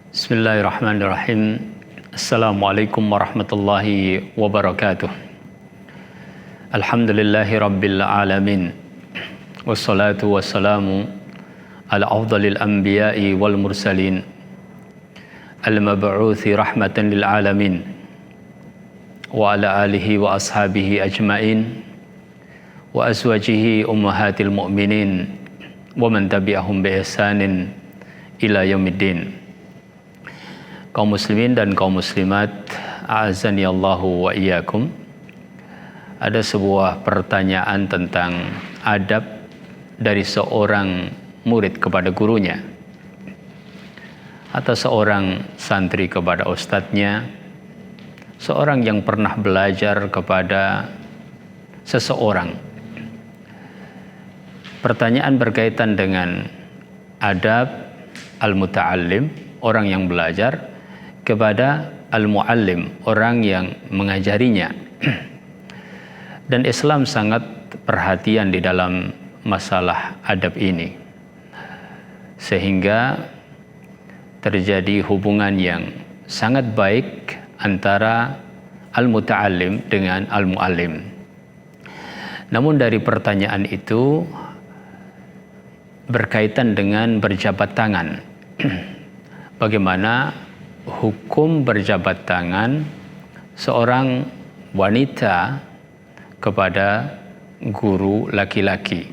Bismillahirrahmanirrahim. Assalamualaikum warahmatullahi wabarakatuh. Alhamdulillahi rabbil alamin. Wassalatu wassalamu ala afdalil anbiya'i wal mursalin, al-mab'uthi rahmatan lil alamin, wa ala alihi wa ashabihi ajmain, wa azwajihi ummahatil mu'minin, wa man tabi'ahum bi ihsanin ila yaumiddin. Kaum muslimin dan kaum muslimat, a'azani Allahu wa iyyakum. Ada sebuah pertanyaan tentang adab dari seorang murid kepada gurunya, atau seorang santri kepada ustadznya, seorang yang pernah belajar kepada seseorang. Pertanyaan berkaitan dengan adab al-muta'allim, orang yang belajar, kepada al-muallim, orang yang mengajarinya. Dan Islam sangat perhatian di dalam masalah adab ini, sehingga terjadi hubungan yang sangat baik antara al-muta'allim dengan al-muallim. Namun dari pertanyaan itu berkaitan dengan berjabat tangan. Bagaimana hukum berjabat tangan seorang wanita kepada guru laki-laki?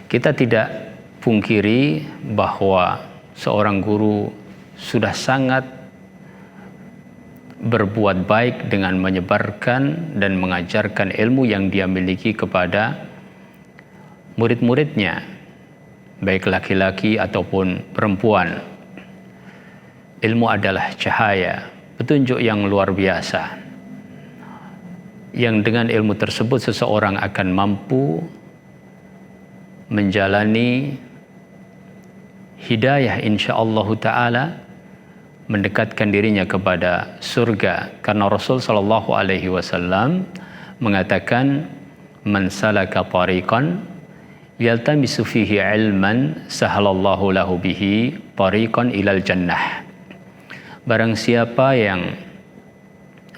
Kita tidak pungkiri bahwa seorang guru sudah sangat berbuat baik dengan menyebarkan dan mengajarkan ilmu yang dia miliki kepada murid-muridnya, baik laki-laki ataupun perempuan. Ilmu adalah cahaya, petunjuk yang luar biasa, yang dengan ilmu tersebut seseorang akan mampu menjalani hidayah insyaallah ta'ala, mendekatkan dirinya kepada surga. Karena Rasul sallallahu alaihi wasallam mengatakan, man salaka tariqan yaltamisu fihi ilman sahalallahu lahu bihi tariqan ilal jannah. Barang siapa yang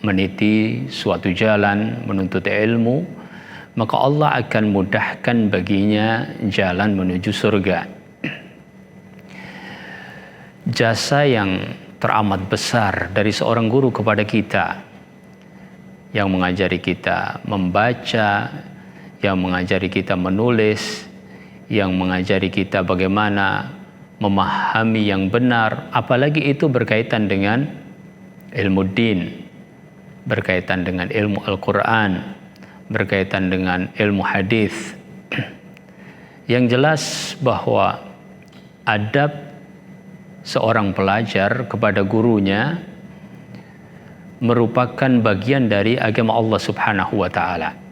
meniti suatu jalan menuntut ilmu, maka Allah akan mudahkan baginya jalan menuju surga. Jasa yang teramat besar dari seorang guru kepada kita, yang mengajari kita membaca, yang mengajari kita menulis, yang mengajari kita bagaimana memahami yang benar, apalagi itu berkaitan dengan ilmu din, berkaitan dengan ilmu Al-Quran, berkaitan dengan ilmu hadis. Yang jelas bahwa adab seorang pelajar kepada gurunya merupakan bagian dari agama Allah Subhanahu wa ta'ala.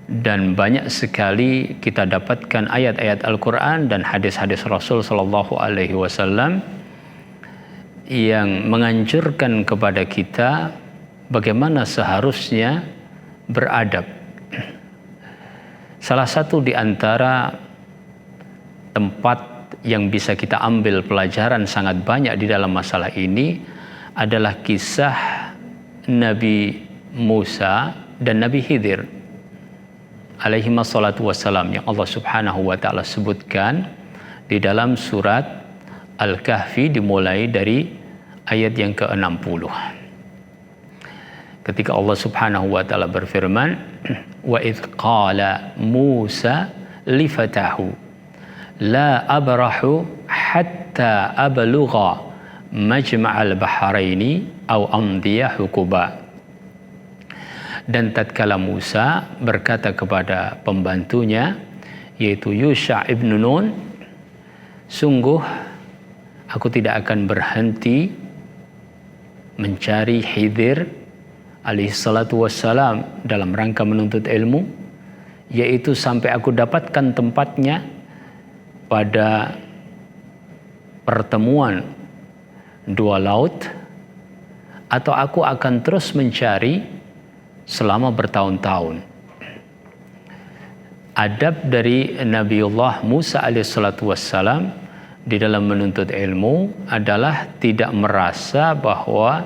Dan banyak sekali kita dapatkan ayat-ayat Al-Quran dan hadis-hadis Rasul sallallahu alaihi wasallam yang menganjurkan kepada kita bagaimana seharusnya beradab. Salah satu di antara tempat yang bisa kita ambil pelajaran sangat banyak di dalam masalah ini adalah kisah Nabi Musa dan Nabi Khidir alaihi wassalatu wassalam, yang Allah Subhanahu wa ta'ala sebutkan di dalam surat Al-Kahfi dimulai dari ayat yang ke-60. Ketika Allah Subhanahu wa ta'ala berfirman, wa idh qala Musa li fatahu la abrahu hatta ablugha majma'al bahraini aw amdiya hukuba. Dan tatkala Musa berkata kepada pembantunya, yaitu Yusha ibn Nun, sungguh aku tidak akan berhenti mencari Khidir alaihi salatu wassalam dalam rangka menuntut ilmu, yaitu sampai aku dapatkan tempatnya pada pertemuan dua laut, atau aku akan terus mencari selama bertahun-tahun. Adab dari Nabiullah Musa alaihissalatu wassalam di dalam menuntut ilmu adalah tidak merasa bahwa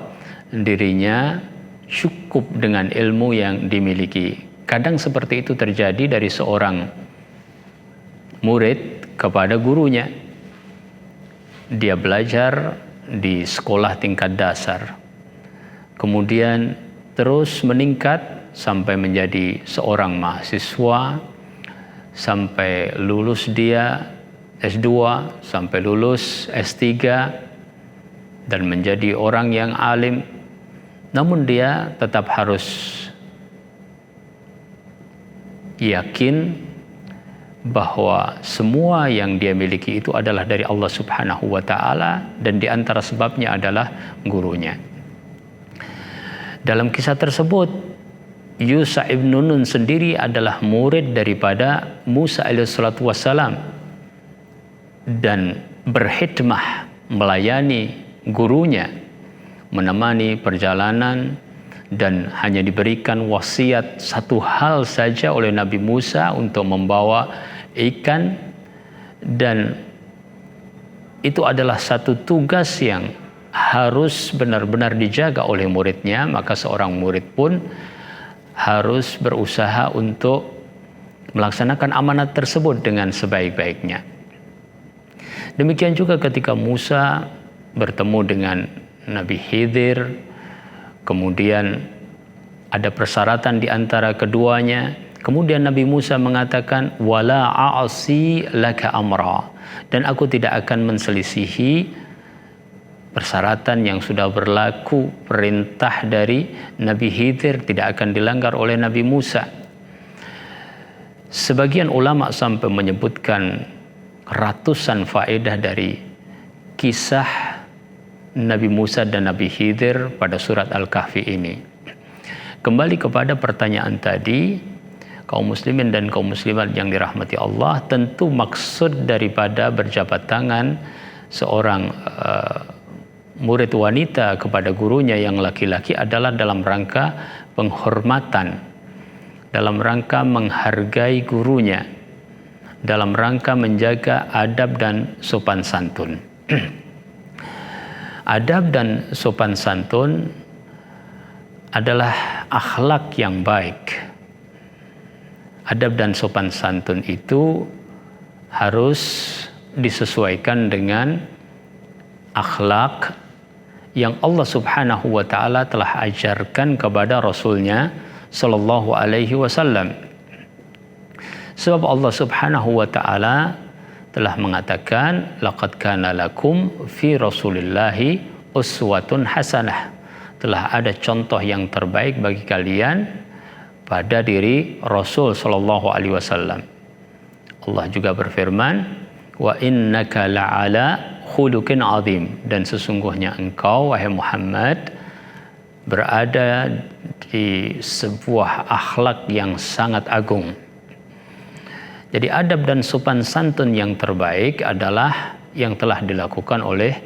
dirinya cukup dengan ilmu yang dimiliki. Kadang seperti itu terjadi dari seorang murid kepada gurunya. Dia belajar di sekolah tingkat dasar, kemudian terus meningkat sampai menjadi seorang mahasiswa, sampai lulus dia S2, sampai lulus S3 dan menjadi orang yang alim. Namun dia tetap harus yakin bahwa semua yang dia miliki itu adalah dari Allah Subhanahu wa taala, dan di antara sebabnya adalah gurunya. Dalam kisah tersebut, Yusha ibn Nun sendiri adalah murid daripada Musa alaihissalatu wassalam dan berkhidmah melayani gurunya, menemani perjalanan, dan hanya diberikan wasiat satu hal saja oleh Nabi Musa untuk membawa ikan, dan itu adalah satu tugas yang harus benar-benar dijaga oleh muridnya. Maka seorang murid pun harus berusaha untuk melaksanakan amanat tersebut dengan sebaik-baiknya. Demikian juga ketika Musa bertemu dengan Nabi Khidir, kemudian ada persyaratan di antara keduanya. Kemudian Nabi Musa mengatakan, wala a'asi laka amra, dan aku tidak akan menselisihi persyaratan yang sudah berlaku. Perintah dari Nabi Khidir tidak akan dilanggar oleh Nabi Musa. Sebagian ulama sampai menyebutkan ratusan faedah dari kisah Nabi Musa dan Nabi Khidir pada surat Al-Kahfi ini. Kembali kepada pertanyaan tadi, kaum muslimin dan kaum muslimat yang dirahmati Allah, tentu maksud daripada berjabat tangan seorang murid wanita kepada gurunya yang laki-laki adalah dalam rangka penghormatan, dalam rangka menghargai gurunya, dalam rangka menjaga adab dan sopan santun. Adab dan sopan santun adalah akhlak yang baik. Adab dan sopan santun itu harus disesuaikan dengan akhlak yang Allah Subhanahu wa taala telah ajarkan kepada Rasulnya sallallahu alaihi wasallam. Sebab Allah Subhanahu wa taala telah mengatakan, laqad kana lakum fi Rasulillahi uswatun hasanah. Telah ada contoh yang terbaik bagi kalian pada diri Rasul sallallahu alaihi wasallam. Allah juga berfirman, wa innaka la'ala khuluqin azim, dan sesungguhnya engkau wahai Muhammad berada di sebuah akhlak yang sangat agung. Jadi adab dan sopan santun yang terbaik adalah yang telah dilakukan oleh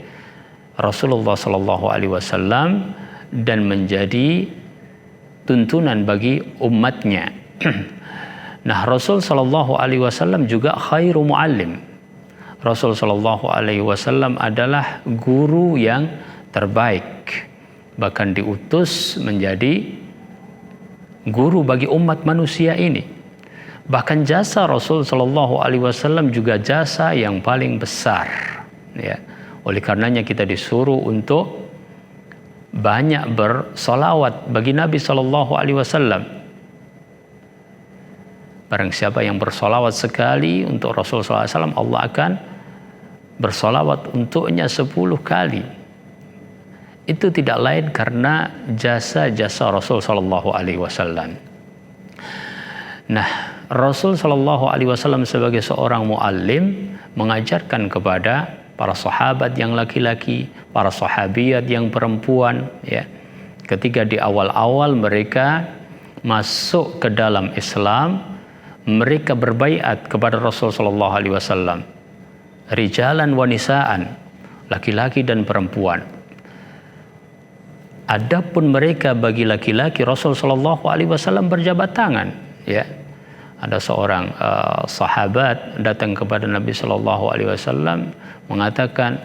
Rasulullah sallallahu alaihi wasallam dan menjadi tuntunan bagi umatnya. Nah, Rasul sallallahu alaihi wasallam juga khairu muallim. Rasul sallallahu alaihi wasallam adalah guru yang terbaik, bahkan diutus menjadi guru bagi umat manusia ini. Bahkan jasa Rasul sallallahu alaihi wasallam juga jasa yang paling besar, ya. Oleh karenanya kita disuruh untuk banyak bersolawat bagi Nabi sallallahu alaihi wasallam. Barang siapa yang bersolawat sekali untuk Rasul sallallahu alaihi wasallam, Allah akan bersolawat untuknya 10 kali. Itu tidak lain karena jasa-jasa Rasul sallallahu alaihi wasallam. Nah, Rasul sallallahu alaihi wasallam sebagai seorang muallim mengajarkan kepada para sahabat yang laki-laki, para sahabiyat yang perempuan, ya. Ketika di awal-awal mereka masuk ke dalam Islam, mereka berbaiat kepada Rasul sallallahu alaihi wasallam. Rijalan wa nisaan, laki-laki dan perempuan. Adapun mereka bagi laki-laki, Rasul sallallahu alaihi wasallam berjabat tangan, ya. ada seorang sahabat datang kepada Nabi Shallallahu Alaihi Wasallam mengatakan,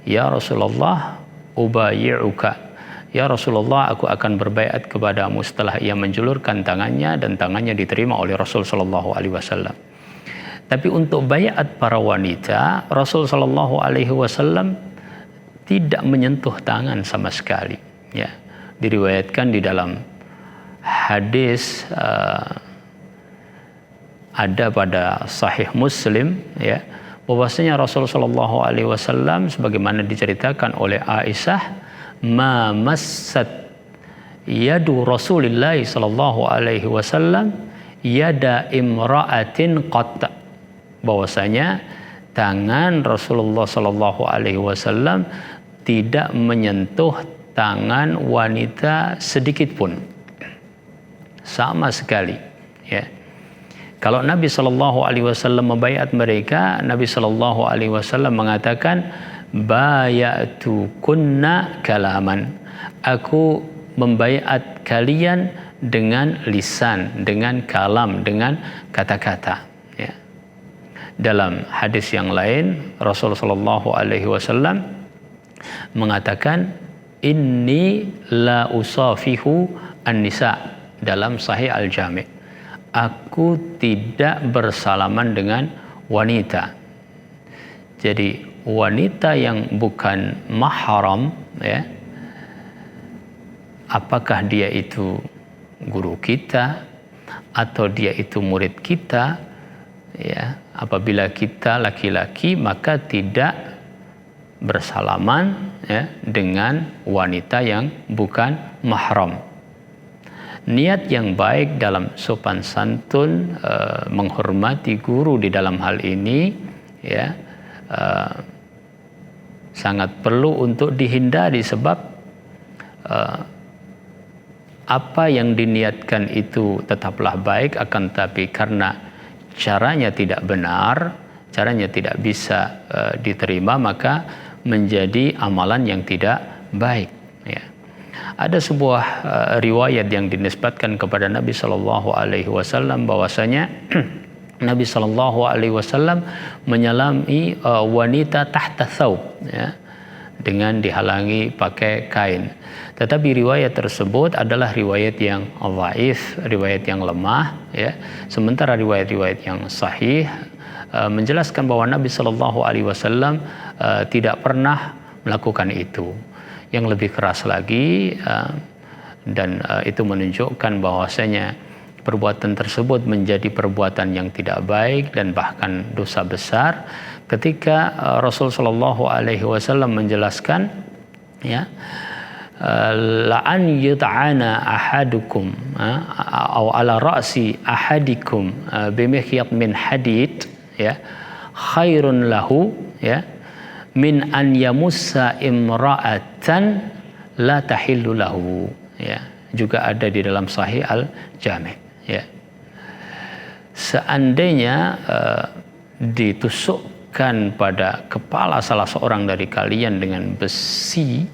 ya Rasulullah, ubayyi'uka. Ya Rasulullah, aku akan berbaiat kepadamu. Setelah ia menjulurkan tangannya dan tangannya diterima oleh Rasul Shallallahu Alaihi Wasallam. Tapi untuk baiat para wanita, Rasul Shallallahu Alaihi Wasallam tidak menyentuh tangan sama sekali. Ya, diriwayatkan di dalam hadis ada pada Sahih Muslim, ya, bahwasanya Rasul Shallallahu Alaihi Wasallam sebagaimana diceritakan oleh Aisyah, ma massat yadu Rasulillah sallallahu alaihi wasallam yada imra'atin qat, bahwasanya tangan Rasulullah sallallahu alaihi wasallam tidak menyentuh tangan wanita sedikit pun, sama sekali, ya. Kalau Nabi sallallahu alaihi wasallam membaiat mereka, Nabi sallallahu alaihi wasallam mengatakan, bayatu kunna kalaman, aku membaiat kalian dengan lisan, dengan kalam, dengan kata-kata, ya. Dalam hadis yang lain Rasulullah Shallallahu Alaihi Wasallam mengatakan, inni la usafihu an-nisa, dalam Sahih Al-Jami', aku tidak bersalaman dengan wanita. Jadi wanita yang bukan mahram, ya, apakah dia itu guru kita atau dia itu murid kita, ya, apabila kita laki-laki maka tidak bersalaman, ya, dengan wanita yang bukan mahram. Niat yang baik dalam sopan santun, menghormati guru di dalam hal ini, ya, sangat perlu untuk dihindari, sebab apa yang diniatkan itu tetaplah baik, akan tapi karena caranya tidak benar, caranya tidak bisa diterima, maka menjadi amalan yang tidak baik, ya. Ada sebuah riwayat yang dinisbatkan kepada Nabi Shallallahu Alaihi Wasallam bahwasanya Nabi Shallallahu Alaihi Wasallam menyalami wanita tahta thawb, ya, dengan dihalangi pakai kain. Tetapi riwayat tersebut adalah riwayat yang dhaif, riwayat yang lemah, ya. Sementara riwayat-riwayat yang sahih menjelaskan bahwa Nabi Shallallahu Alaihi Wasallam tidak pernah melakukan itu. Yang lebih keras lagi, dan itu menunjukkan bahwasanya perbuatan tersebut menjadi perbuatan yang tidak baik dan bahkan dosa besar, ketika Rasul Shallallahu Alaihi Wasallam menjelaskan, ya, la'an yut'ana ahadukum atau ala ra'si ahadikum bimikhyat min hadid, ya, khairun lahu, ya, min an yamussa imra'atan la tahillu lahu, ya. Juga ada di dalam Sahih Al-Jami', ya. Seandainya ditusukkan pada kepala salah seorang dari kalian dengan besi,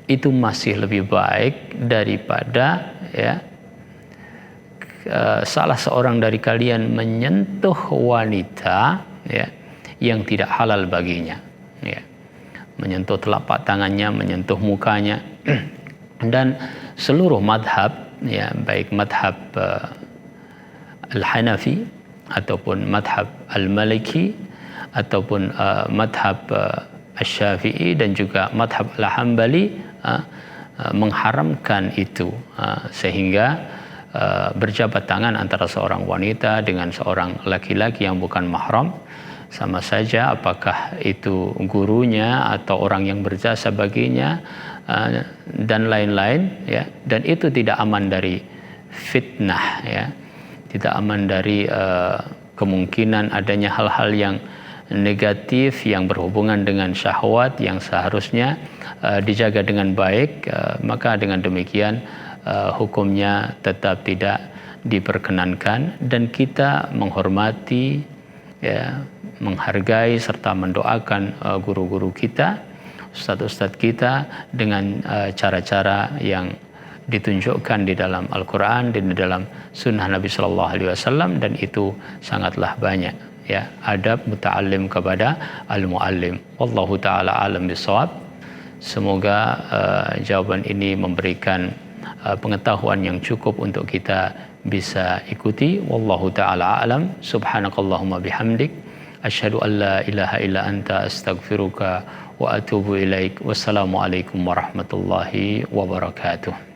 itu masih lebih baik daripada, ya, salah seorang dari kalian menyentuh wanita, ya, yang tidak halal baginya, ya. Menyentuh telapak tangannya, menyentuh mukanya. Dan seluruh madhab, ya, baik madhab Al-Hanafi ataupun madhab Al-Maliki ataupun madhab Al-Syafi'i dan juga madhab Al-Hambali mengharamkan itu, sehingga berjabat tangan antara seorang wanita dengan seorang laki-laki yang bukan mahram, sama saja apakah itu gurunya atau orang yang berjasa baginya, dan lain-lain, ya. Dan itu tidak aman dari fitnah, ya, tidak aman dari kemungkinan adanya hal-hal yang negatif yang berhubungan dengan syahwat yang seharusnya dijaga dengan baik, maka dengan demikian hukumnya tetap tidak diperkenankan, dan kita menghormati, ya, menghargai serta mendoakan guru-guru kita, ustadz-ustadz kita dengan cara-cara yang ditunjukkan di dalam Al-Quran dan di dalam Sunnah Nabi Sallallahu Alaihi Wasallam, dan itu sangatlah banyak. Ya, adab muta'allim kepada al-muallim. Wallahu taala alam bisawab. Semoga jawaban ini memberikan pengetahuan yang cukup untuk kita bisa ikuti. Wallahu taala alam. Subhanakallahumma bihamdik, asyhadu an la ilaha illa anta, astaghfiruka wa atubu ilaik. Wassalamualaikum warahmatullahi wabarakatuh.